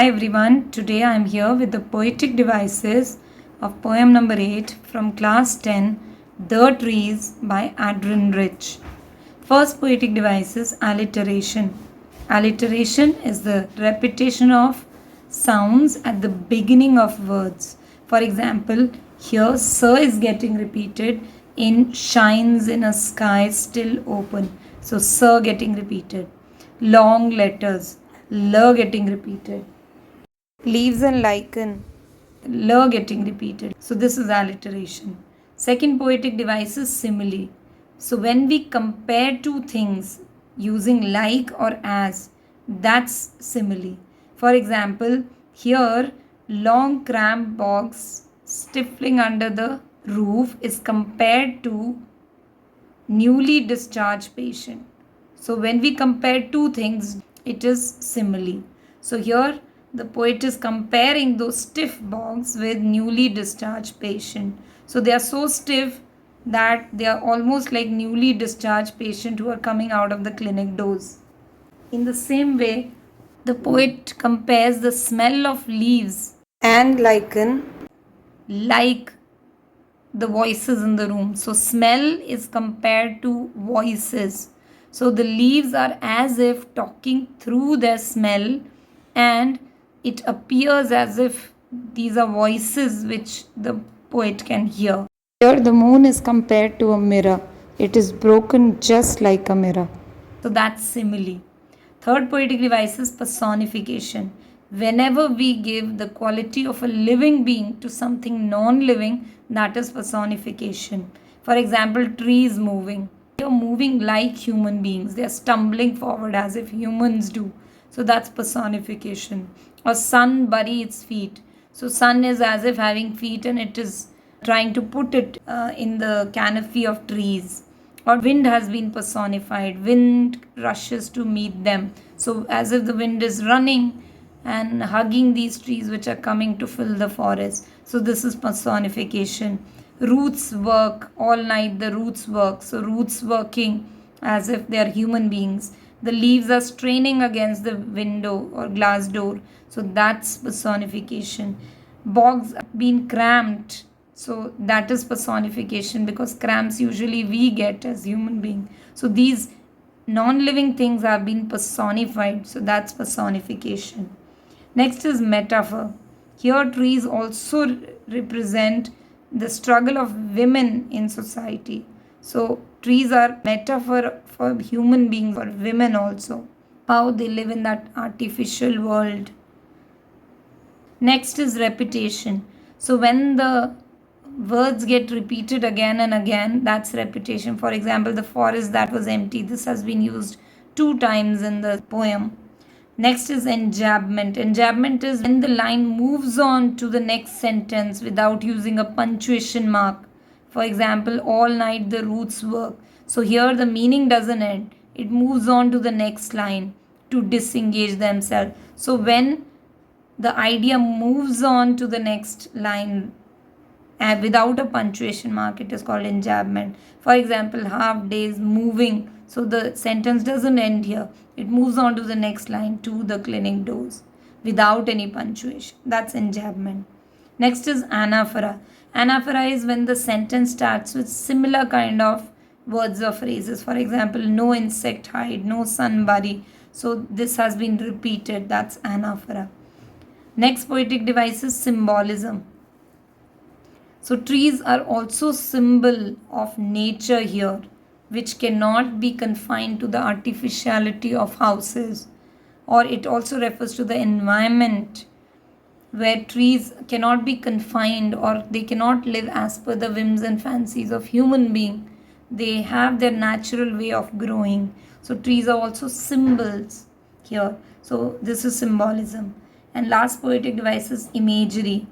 Hi everyone, today I am here with the poetic devices of poem number 8 from class 10, The Trees by Adrian Rich. First poetic device is alliteration. Alliteration is the repetition of sounds at the beginning of words. For example, here sir is getting repeated in shines in a sky still open. So sir getting repeated. Long letters, l getting repeated. Leaves and lichen, l getting repeated. So this is alliteration. Second poetic device is simile. So when we compare two things using like or as, that's simile. For example, here long cramped box stifling under the roof is compared to newly discharged patient. So when we compare two things, it is simile. So here the poet is comparing those stiff bogs with newly discharged patient. So they are so stiff that they are almost like newly discharged patient who are coming out of the clinic doors. In the same way, the poet compares the smell of leaves and lichen like the voices in the room. So smell is compared to voices. So the leaves are as if talking through their smell, and it appears as if these are voices which the poet can hear. Here the moon is compared to a mirror. It is broken just like a mirror. So that's simile. Third poetic device is personification. Whenever we give the quality of a living being to something non-living, that is personification. For example, trees moving. They are moving like human beings. They are stumbling forward as if humans do. So that's personification. Or sun bury its feet. So sun is as if having feet and it is trying to put it in the canopy of trees. Or wind has been personified. Wind rushes to meet them. So as if the wind is running and hugging these trees which are coming to fill the forest. So this is personification. Roots work all night. The roots work. So roots working as if they are human beings. The leaves are straining against the window or glass door. So that's personification. Bogs have been cramped. So that is personification, because cramps usually we get as human being. So these non-living things have been personified. So that's personification. Next is metaphor. Here trees also represent the struggle of women in society. So trees are metaphor for human beings, for women also, how they live in that artificial world. Next is repetition. So when the words get repeated again and again, that's repetition. For example, the forest that was empty. This has been used 2 times in the poem. Next is enjambment. Enjambment is when the line moves on to the next sentence without using a punctuation mark. For example, all night the roots work. So here the meaning doesn't end. It moves on to the next line to disengage themselves. So when the idea moves on to the next line without a punctuation mark, it is called enjambment. For example, half days moving. So the sentence doesn't end here. It moves on to the next line, to the clinic doors, without any punctuation. That's enjambment. Next is anaphora. Anaphora is when the sentence starts with similar kind of words or phrases. For example, no insect hide, no sun bury. So this has been repeated. That's anaphora. Next poetic device is symbolism. So trees are also symbol of nature here, which cannot be confined to the artificiality of houses, or it also refers to the environment where trees cannot be confined, or they cannot live as per the whims and fancies of human being. They have their natural way of growing. So trees are also symbols here. So this is symbolism. And last poetic device is imagery.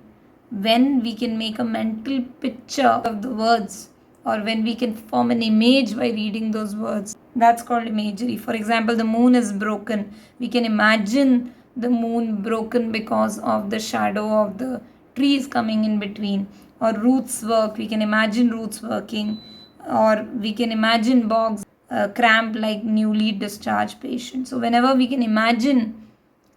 When we can make a mental picture of the words, or when we can form an image by reading those words, that's called imagery. For example, the moon is broken. We can imagine the moon broken because of the shadow of the trees coming in between. Or roots work. We can imagine roots working. Or we can imagine bogs cramped like newly discharged patients. So whenever we can imagine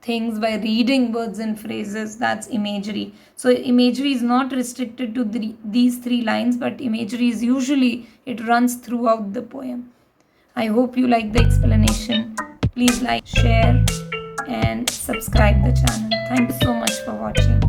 things by reading words and phrases. That's imagery. So imagery is not restricted to these 3 lines, but imagery is usually, it runs throughout the poem. I hope you like the explanation. Please like, share and subscribe the channel. Thank you so much for watching.